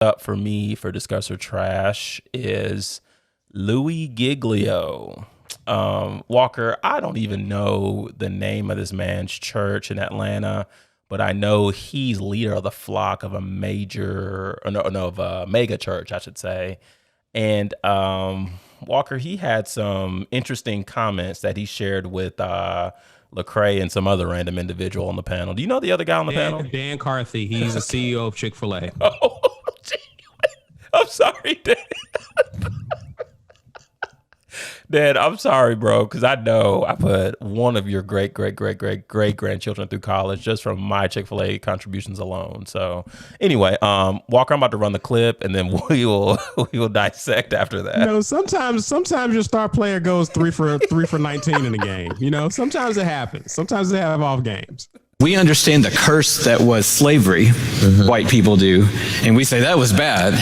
Up for me for Discuss or Trash is Louie Giglio. Walker, I don't even know the name of this man's church in Atlanta, but I know he's leader of the flock of a of a mega church, I should say. And Walker, he had some interesting comments that he shared with Lecrae and some other random individual on the panel. Do you know the other guy on the panel? Dan Carthy. He's the CEO of Chick-fil-A. Oh, gee. I'm sorry, Dan. Dan, I'm sorry, bro, because I know I put one of your great grandchildren through college just from my Chick-fil-A contributions alone. So anyway, Walker, I'm about to run the clip and then we will dissect after that. You know, sometimes your star player goes 3 for 19 in a game. You know, sometimes it happens. Sometimes they have off games. We understand the curse that was slavery, white people do, and we say that was bad,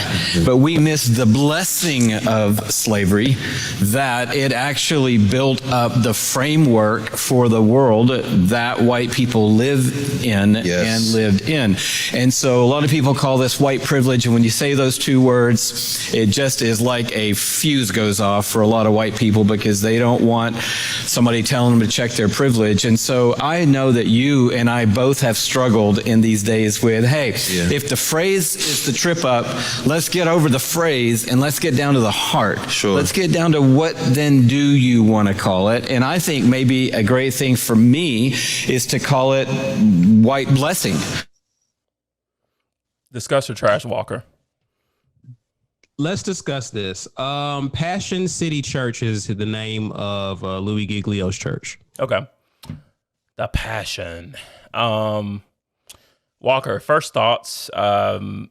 but we miss the blessing of slavery, that it actually built up the framework for the world that white people live in and lived in. And so a lot of people call this white privilege, and when you say those two words, it just is like a fuse goes off for a lot of white people because they don't want somebody telling them to check their privilege. And so I know that you and I both have struggled in these days with, hey, if the phrase is the trip up, let's get over the phrase and let's get down to the heart. Sure. Let's get down to what then do you want to call it? And I think maybe a great thing for me is to call it white blessing. Discuss or Trash, Walker. Let's discuss this. Passion City Church is the name of Louie Giglio's church. Okay. The Passion. Walker, first thoughts. One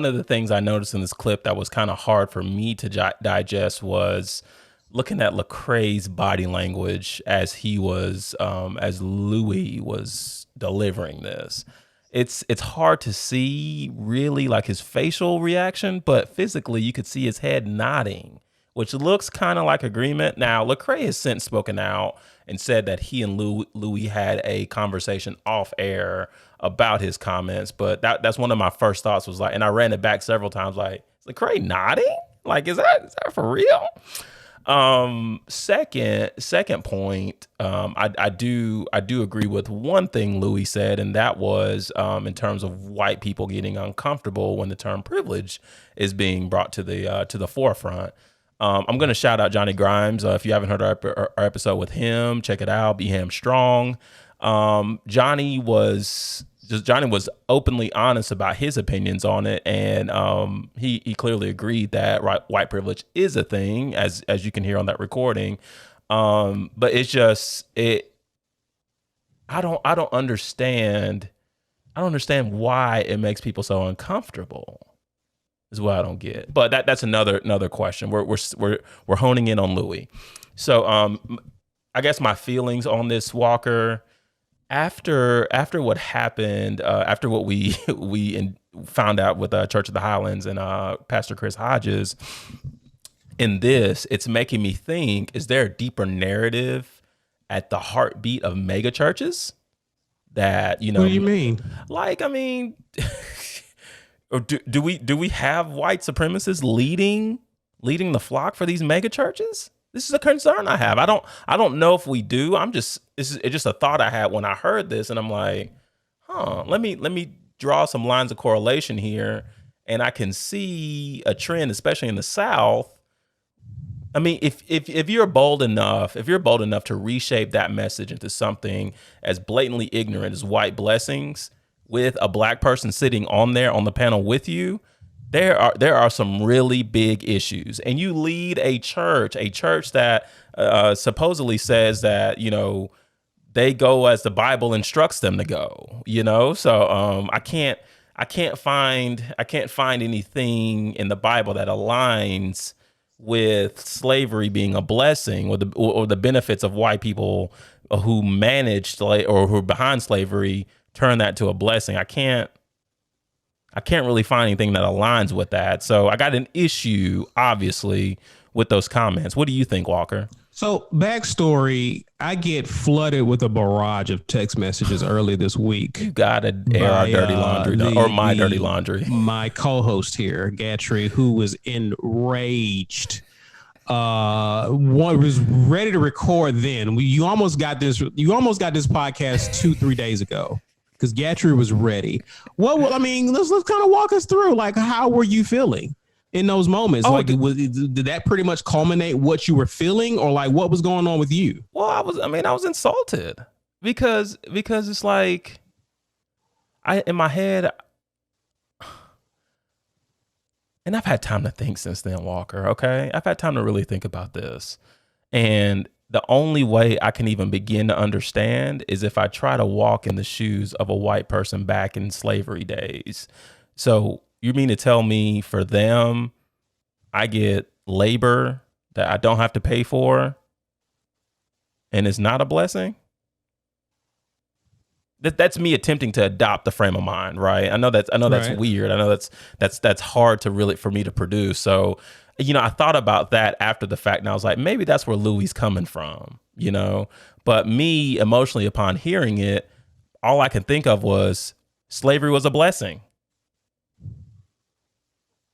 of the things I noticed in this clip that was kind of hard for me to digest was looking at Lecrae's body language as he was, as Louie was delivering this. It's hard to see really like his facial reaction, but physically you could see his head nodding, which looks kind of like agreement. Now, Lecrae has since spoken out and said that he and Louie had a conversation off air about his comments, but that's one of my first thoughts was like, and I ran it back several times, like, is Lecrae nodding? Like, is that for real? Second point, I do agree with one thing Louie said, and that was in terms of white people getting uncomfortable when the term privilege is being brought to the forefront. I'm going to shout out Johnny Grimes. If you haven't heard our episode with him, check it out. Be Ham Strong. Johnny was openly honest about his opinions on it, and he clearly agreed that white privilege is a thing, as you can hear on that recording. But it's just I don't understand why it makes people so uncomfortable. Is what I don't get. But that's another question. We're honing in on Louie. So I guess my feelings on this, Walker, after what happened, after what we found out with Church of the Highlands and Pastor Chris Hodges, in this, it's making me think: is there a deeper narrative at the heartbeat of mega churches? That, you know, What do you mean? Like, I mean. Or do we have white supremacists leading the flock for these mega churches? This is a concern I have. I don't know if we do. It's just a thought I had when I heard this, and I'm like, let me draw some lines of correlation here, and I can see a trend, especially in the South. I mean, if you're bold enough to reshape that message into something as blatantly ignorant as white blessings, with a black person sitting on the panel with you, there are some really big issues. And you lead a church that supposedly says that, you know, they go as the Bible instructs them to go, you know? So I can't find anything in the Bible that aligns with slavery being a blessing or the benefits of white people who managed or who are behind slavery turn that to a blessing. I can't really find anything that aligns with that. So I got an issue, obviously, with those comments. What do you think, Walker? So, backstory, I get flooded with a barrage of text messages early this week. You gotta air our dirty laundry, or my dirty laundry. My co-host here, Gatrey, who was enraged, one was ready to record. Then you almost got this podcast 2-3 days ago because Gatrey was ready. Well, I mean, let's kind of walk us through. Like, how were you feeling in those moments? Like, did that pretty much culminate what you were feeling, or like what was going on with you? Well, I was insulted because it's like in my head, and I've had time to think since then, Walker. Okay, I've had time to really think about this, and the only way I can even begin to understand is if I try to walk in the shoes of a white person back in slavery days. So you mean to tell me for them, I get labor that I don't have to pay for, and it's not a blessing? That's me attempting to adopt the frame of mind, right? I know that's Right. weird. I know that's hard to really for me to produce. So, I thought about that after the fact, and I was like, maybe that's where Louie's coming from, But me emotionally, upon hearing it, all I can think of was slavery was a blessing.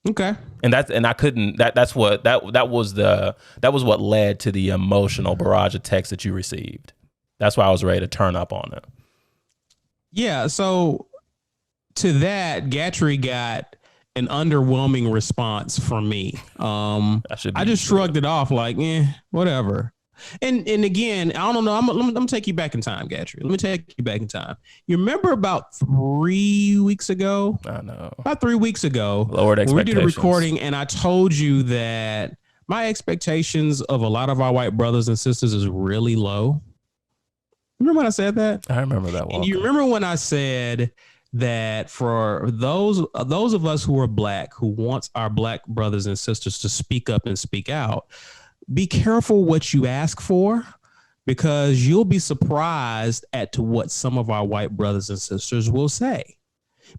Okay. And I couldn't. That was what led to the emotional barrage of text that you received. That's why I was ready to turn up on it. Yeah. So to that, Gatrey got an underwhelming response from me. I just shrugged it off like, whatever. And again, I don't know. I'm gonna take you back in time, Gatrey. Let me take you back in time. You remember about 3 weeks ago? I know. About 3 weeks ago, Lowered expectations. we did a recording, and I told you that my expectations of a lot of our white brothers and sisters is really low. Remember when I said that? I remember that one. And you remember when I said that for those of us who are black, who wants our black brothers and sisters to speak up and speak out, be careful what you ask for, because you'll be surprised at what some of our white brothers and sisters will say.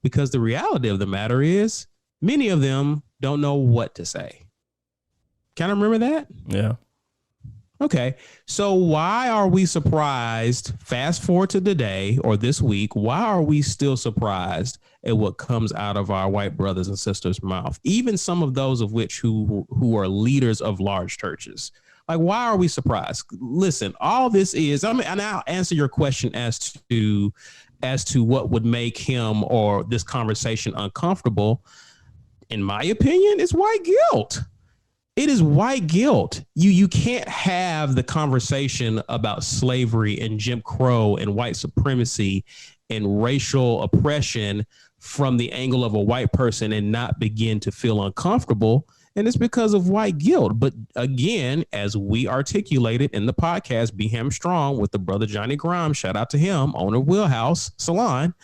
Because the reality of the matter is many of them don't know what to say. Kind of remember that? Yeah. Okay. So why are we surprised? Fast forward to today or this week. Why are we still surprised at what comes out of our white brothers and sisters' mouth? Even some of those of which who are leaders of large churches. Like, why are we surprised? Listen, all this is, and I'll answer your question as to what would make him or this conversation uncomfortable. In my opinion, it's white guilt. It is white guilt. You can't have the conversation about slavery and Jim Crow and white supremacy and racial oppression from the angle of a white person and not begin to feel uncomfortable. And it's because of white guilt. But again, as we articulated in the podcast, Be Him Strong with the brother Johnny Grimes, shout out to him, owner of Wheelhouse Salon.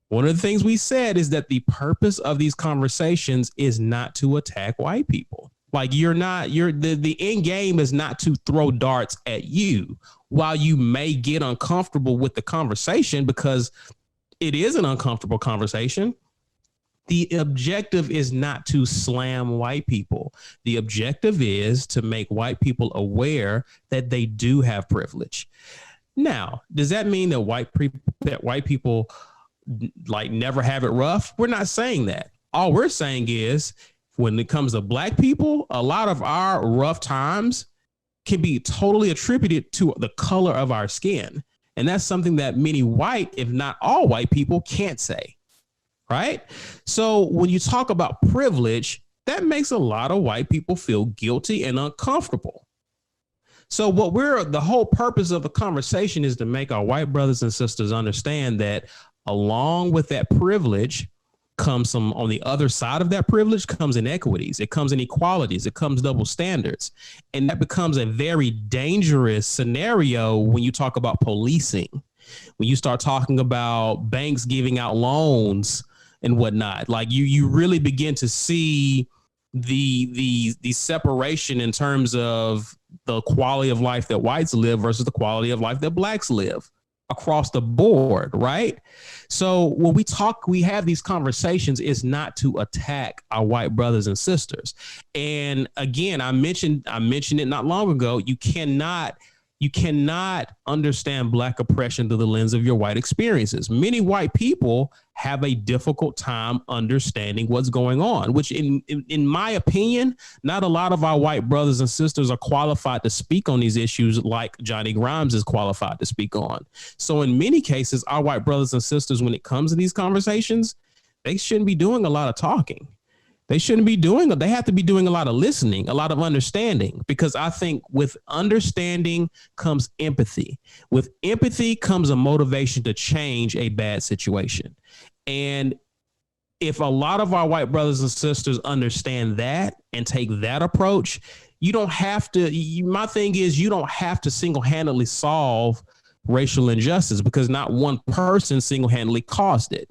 One of the things we said is that the purpose of these conversations is not to attack white people. Like, the end game is not to throw darts at you. While you may get uncomfortable with the conversation, because it is an uncomfortable conversation, the objective is not to slam white people. The objective is to make white people aware that they do have privilege. Now, does that mean that white people like never have it rough? We're not saying that. All we're saying is, when it comes to black people, a lot of our rough times can be totally attributed to the color of our skin. And that's something that many white, if not all white people, can't say. Right? So when you talk about privilege, that makes a lot of white people feel guilty and uncomfortable. So the whole purpose of the conversation is to make our white brothers and sisters understand that along with that privilege comes some, on the other side of that privilege comes inequities, it comes inequalities, it comes double standards. And that becomes a very dangerous scenario when you talk about policing, when you start talking about banks giving out loans and whatnot. Like, you really begin to see the separation in terms of the quality of life that whites live versus the quality of life that blacks live. across the board, right? So when we have these conversations, it's not to attack our white brothers and sisters. And again, I mentioned it not long ago. You cannot understand Black oppression through the lens of your white experiences. Many white people have a difficult time understanding what's going on, which in my opinion, not a lot of our white brothers and sisters are qualified to speak on these issues like Johnny Grimes is qualified to speak on. So in many cases, our white brothers and sisters, when it comes to these conversations, they shouldn't be doing a lot of talking. They have to be doing a lot of listening, a lot of understanding, because I think with understanding comes empathy. With empathy comes a motivation to change a bad situation. And if a lot of our white brothers and sisters understand that and take that approach, you don't have to. My thing is, you don't have to single-handedly solve racial injustice because not one person single-handedly caused it.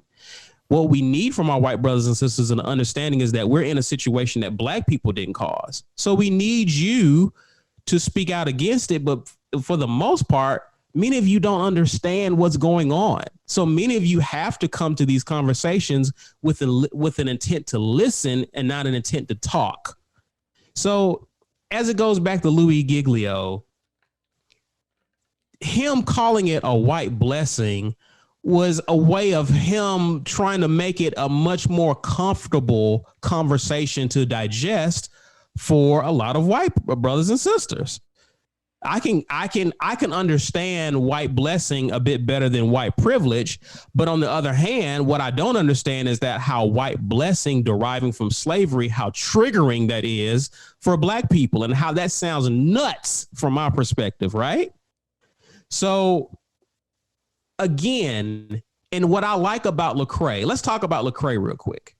What we need from our white brothers and sisters and understanding is that we're in a situation that Black people didn't cause. So we need you to speak out against it. But for the most part, many of you don't understand what's going on. So many of you have to come to these conversations with an intent to listen and not an intent to talk. So as it goes back to Louie Giglio, him calling it a white blessing was a way of him trying to make it a much more comfortable conversation to digest for a lot of white brothers and sisters. I can understand white blessing a bit better than white privilege, but on the other hand, what I don't understand is that how white blessing deriving from slavery, how triggering that is for Black people and how that sounds nuts from my perspective, right? So again, and what I like about Lecrae, let's talk about Lecrae real quick.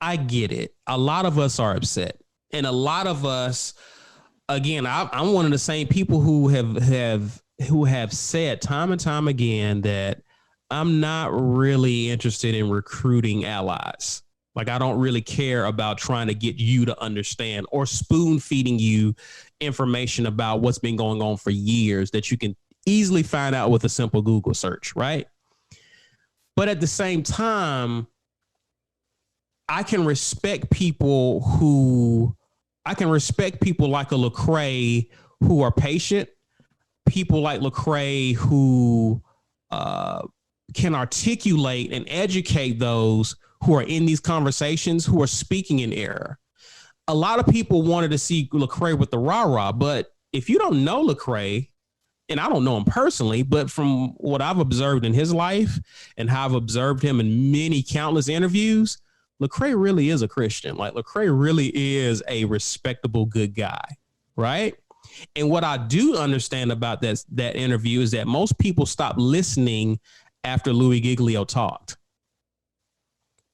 I get it. A lot of us are upset. And a lot of us, again, I'm one of the same people who have said time and time again that I'm not really interested in recruiting allies. Like, I don't really care about trying to get you to understand or spoon feeding you information about what's been going on for years that you can easily find out with a simple Google search, right? But at the same time, I can respect people like a Lecrae who are patient, people like Lecrae who can articulate and educate those who are in these conversations who are speaking in error. A lot of people wanted to see Lecrae with the rah-rah, but if you don't know Lecrae, and I don't know him personally, but from what I've observed in his life and how I've observed him in many countless interviews, Lecrae really is a Christian. Like, Lecrae really is a respectable, good guy, right? And what I do understand about that interview is that most people stopped listening after Louie Giglio talked.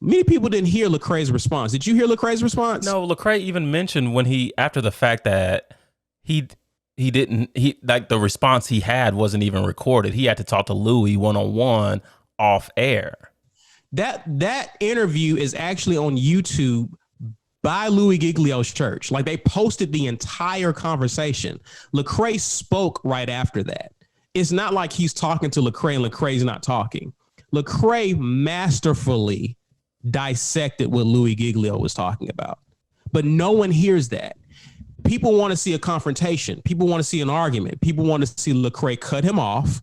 Many people didn't hear Lecrae's response. Did you hear Lecrae's response? No, Lecrae even mentioned when after the fact that he like the response he had wasn't even recorded. He had to talk to Louie one-on-one off air. That interview is actually on YouTube by Louie Giglio's church. Like, they posted the entire conversation. Lecrae spoke right after that. It's not like he's talking to Lecrae and Lecrae's not talking. Lecrae masterfully dissected what Louie Giglio was talking about, but no one hears that. People want to see a confrontation. People want to see an argument. People want to see Lecrae cut him off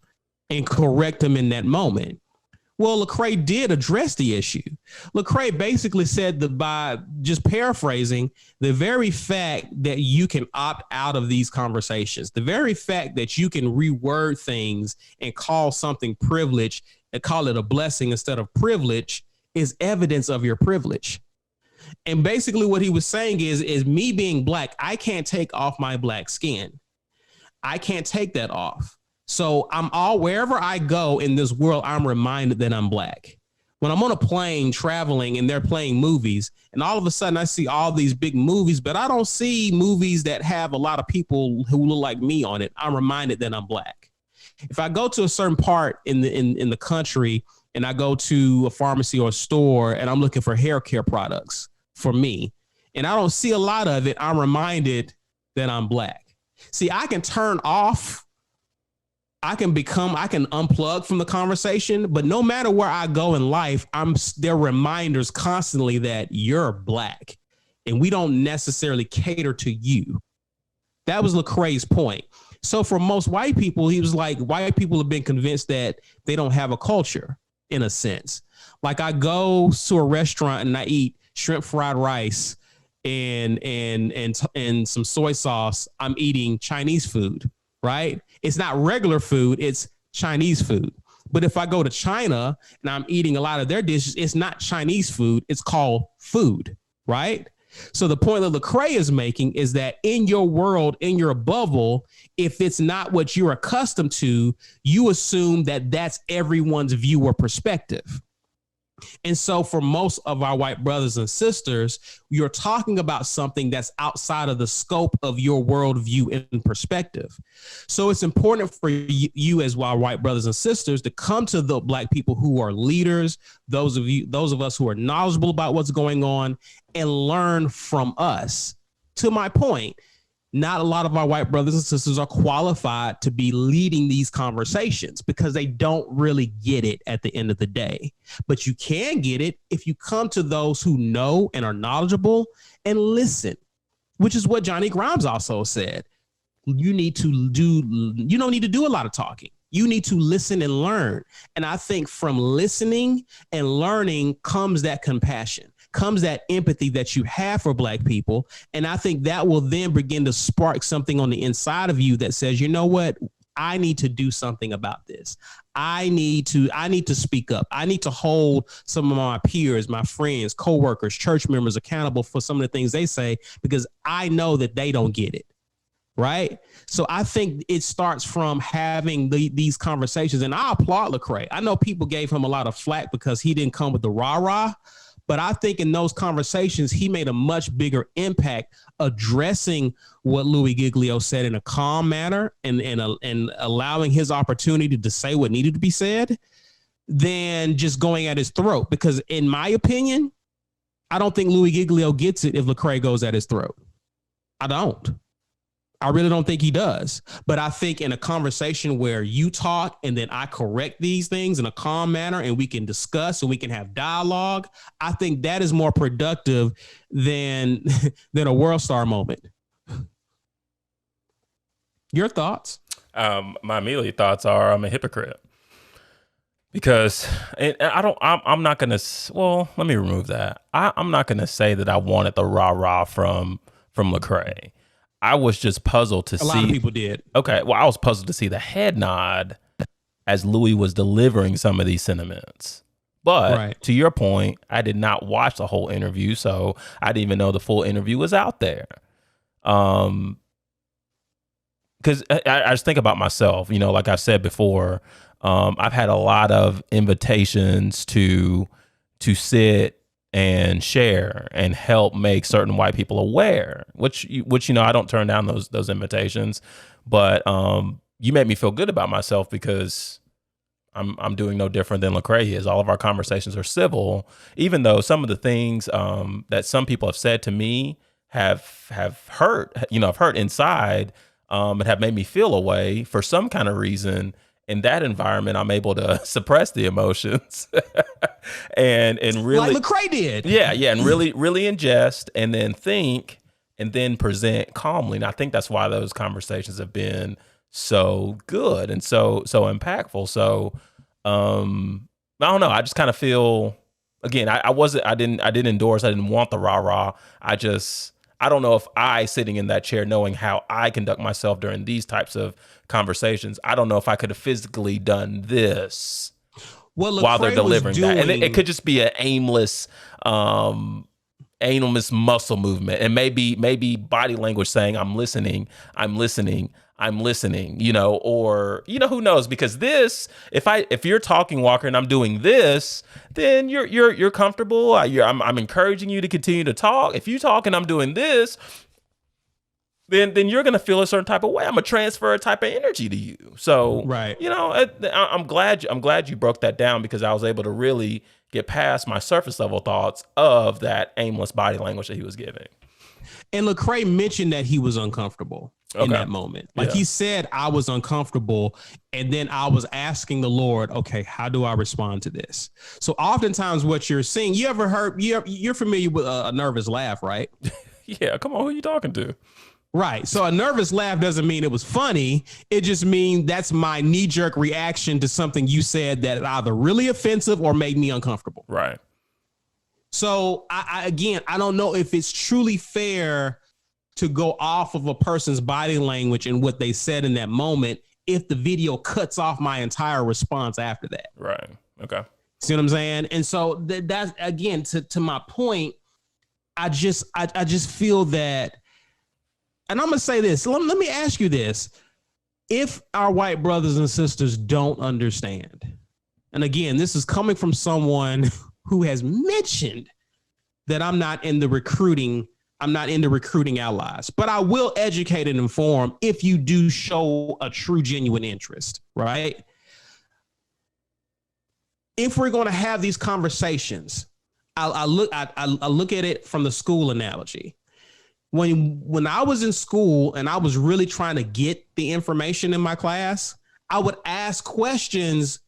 and correct him in that moment. Well, Lecrae did address the issue. Lecrae basically said that, by just paraphrasing, the very fact that you can opt out of these conversations, the very fact that you can reword things and call something privilege and call it a blessing instead of privilege is evidence of your privilege. And basically what he was saying is me being Black, I can't take off my Black skin. I can't take that off. So wherever I go in this world, I'm reminded that I'm Black. When I'm on a plane traveling and they're playing movies, and all of a sudden I see all these big movies, but I don't see movies that have a lot of people who look like me on it, I'm reminded that I'm Black. If I go to a certain part in the country and I go to a pharmacy or a store and I'm looking for hair care products for me, and I don't see a lot of it, I'm reminded that I'm Black. See, I can turn off. I can unplug from the conversation, but no matter where I go in life, there are reminders constantly that you're black and we don't necessarily cater to you. That was Lecrae's point. So for most white people, he was like, white people have been convinced that they don't have a culture in a sense. Like I go to a restaurant and I eat shrimp fried rice and some soy sauce. I'm eating Chinese food, right? It's not regular food, it's Chinese food. But if I go to China and I'm eating a lot of their dishes, it's not Chinese food, it's called food, right? So the point that Lecrae is making is that in your world, in your bubble, if it's not what you're accustomed to, you assume that that's everyone's view or perspective. And so for most of our white brothers and sisters, you're talking about something that's outside of the scope of your worldview and perspective. So it's important for you as our white brothers and sisters to come to the black people who are leaders, those of us who are knowledgeable about what's going on, and learn from us. To my point, not a lot of our white brothers and sisters are qualified to be leading these conversations because they don't really get it at the end of the day. But you can get it if you come to those who know and are knowledgeable and listen, which is what Johnny Grimes also said. You don't need to do a lot of talking. You need to listen and learn. And I think from listening and learning comes that compassion, comes that empathy that you have for black people. And I think that will then begin to spark something on the inside of you that says, you know what? I need to do something about this. I need to speak up. I need to hold some of my peers, my friends, coworkers, church members accountable for some of the things they say, because I know that they don't get it. Right. So I think it starts from having these conversations, and I applaud Lecrae. I know people gave him a lot of flack because he didn't come with the rah-rah, but I think in those conversations, he made a much bigger impact addressing what Louie Giglio said in a calm manner and allowing his opportunity to say what needed to be said than just going at his throat. Because in my opinion, I don't think Louie Giglio gets it if Lecrae goes at his throat. I don't. I really don't think he does. But I think in a conversation where you talk and then I correct these things in a calm manner and we can discuss and we can have dialogue, I think that is more productive than a world star moment. Your thoughts? My immediate thoughts are I'm a hypocrite. Because I'm not going to, well, let me remove that. I'm not going to say that I wanted the rah-rah from Lecrae. I was just puzzled to see. A lot of people did. Okay, well, I was puzzled to see the head nod as Louie was delivering some of these sentiments. But to your point, I did not watch the whole interview, so I didn't even know the full interview was out there. Because I just think about myself, like I said before, I've had a lot of invitations to sit and share and help make certain white people aware, which I don't turn down those invitations, but you made me feel good about myself because I'm doing no different than Lecrae is. All of our conversations are civil, even though some of the things that some people have said to me have hurt, I've hurt inside and have made me feel a way for some kind of reason. In that environment, I'm able to suppress the emotions and really, like Lecrae did. Yeah, and really ingest and then think and then present calmly. And I think that's why those conversations have been so good and so impactful. So I don't know. I just kind of feel, again, I didn't endorse. I didn't want the rah-rah. I don't know if sitting in that chair, knowing how I conduct myself during these types of conversations, I don't know if I could have physically done this while they're delivering that. And it could just be an aimless muscle movement. And maybe body language saying, I'm listening, or, who knows? Because this, if you're talking, Walker, and I'm doing this, then you're comfortable. I'm encouraging you to continue to talk. If you talk and I'm doing this, then you're going to feel a certain type of way. I'm going to transfer a type of energy to you. So, right. I'm glad you broke that down because I was able to really get past my surface level thoughts of that aimless body language that he was giving. And Lecrae mentioned that he was uncomfortable. in that moment. Like he said, I was uncomfortable. And then I was asking the Lord, okay, how do I respond to this? So oftentimes what you're seeing, you're familiar with a nervous laugh, right? Yeah. Come on. Who are you talking to? Right. So a nervous laugh doesn't mean it was funny. It just means that's my knee-jerk reaction to something you said that either really offensive or made me uncomfortable. Right. So I don't know if it's truly fair to go off of a person's body language and what they said in that moment if the video cuts off my entire response after that. Right. Okay. See what I'm saying? And so that's, again, to my point, I just feel that. And I'm going to say this. Let me ask you this. If our white brothers and sisters don't understand, and again, this is coming from someone who has mentioned that I'm not into recruiting allies, but I will educate and inform if you do show a true, genuine interest, right? If we're going to have these conversations, I look at it from the school analogy. When I was in school and I was really trying to get the information in my class, I would ask questions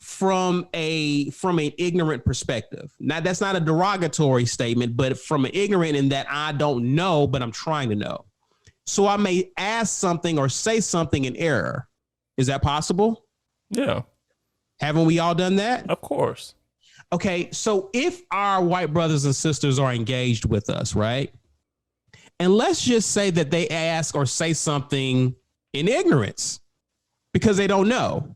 from an ignorant perspective. Now, that's not a derogatory statement, but from an ignorant in that I don't know, but I'm trying to know. So I may ask something or say something in error. Is that possible? Yeah. Haven't we all done that? Of course. Okay, so if our white brothers and sisters are engaged with us, right? And let's just say that they ask or say something in ignorance because they don't know.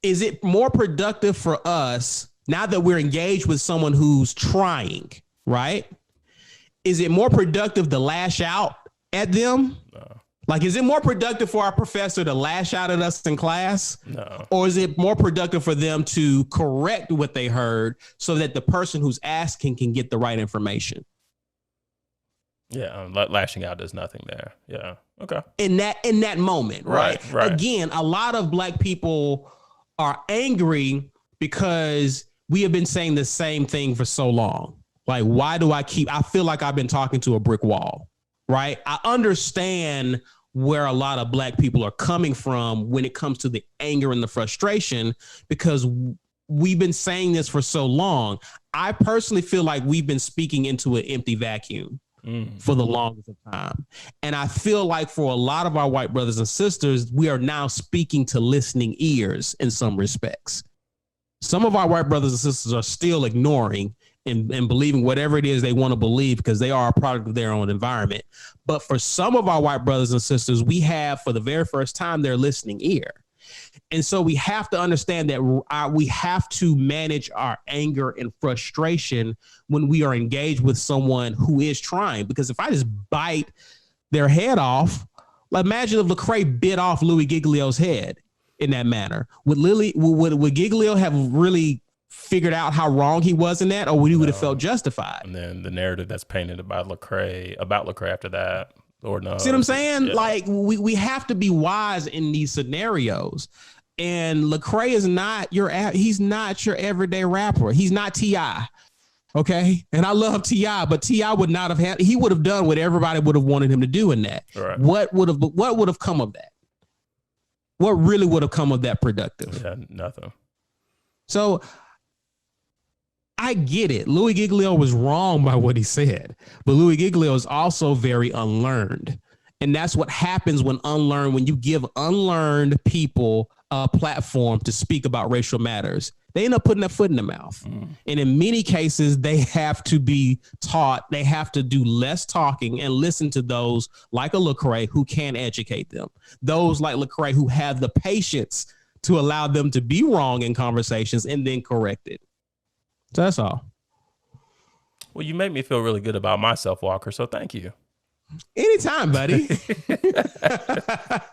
Is it more productive for us now that we're engaged with someone who's trying, right? Is it more productive to lash out at them? No. Like, is it more productive for our professor to lash out at us in class? No. Or is it more productive for them to correct what they heard so that the person who's asking can get the right information? Yeah, lashing out does nothing there. Yeah. Okay. In that moment, right? Right. Again, a lot of Black people are angry because we have been saying the same thing for so long. Like, why do I feel like I've been talking to a brick wall, right? I understand where a lot of Black people are coming from when it comes to the anger and the frustration, because we've been saying this for so long. I personally feel like we've been speaking into an empty vacuum for the longest of time. And I feel like for a lot of our white brothers and sisters, we are now speaking to listening ears in some respects. Some of our white brothers and sisters are still ignoring and believing whatever it is they want to believe because they are a product of their own environment. But for some of our white brothers and sisters, we have, for the very first time, their listening ear. And so we have to understand that we have to manage our anger and frustration when we are engaged with someone who is trying. Because if I just bite their head off, like imagine if Lecrae bit off Louie Giglio's head in that manner. Would Giglio have really figured out how wrong he was in that, or would he would have felt justified? And then the narrative that's painted about Lecrae after that, Lord knows. See what I'm saying? Yeah. Like we have to be wise in these scenarios. And Lecrae is not he's not your everyday rapper. He's not T.I. Okay. And I love T.I., but T.I. would not have he would have done what everybody would have wanted him to do in that. Right. What would have come of that? What really would have come of that productive? Yeah, nothing. So I get it. Louie Giglio was wrong by what he said, but Louie Giglio is also very unlearned. And that's what happens when you give unlearned people a platform to speak about racial matters. They end up putting their foot in the mouth. And in many cases, they have to be taught, they have to do less talking and listen to those like a Lecrae who can educate them. Those like Lecrae who have the patience to allow them to be wrong in conversations and then correct it. So that's all. Well, you make me feel really good about myself, Walker. So thank you. Anytime, buddy.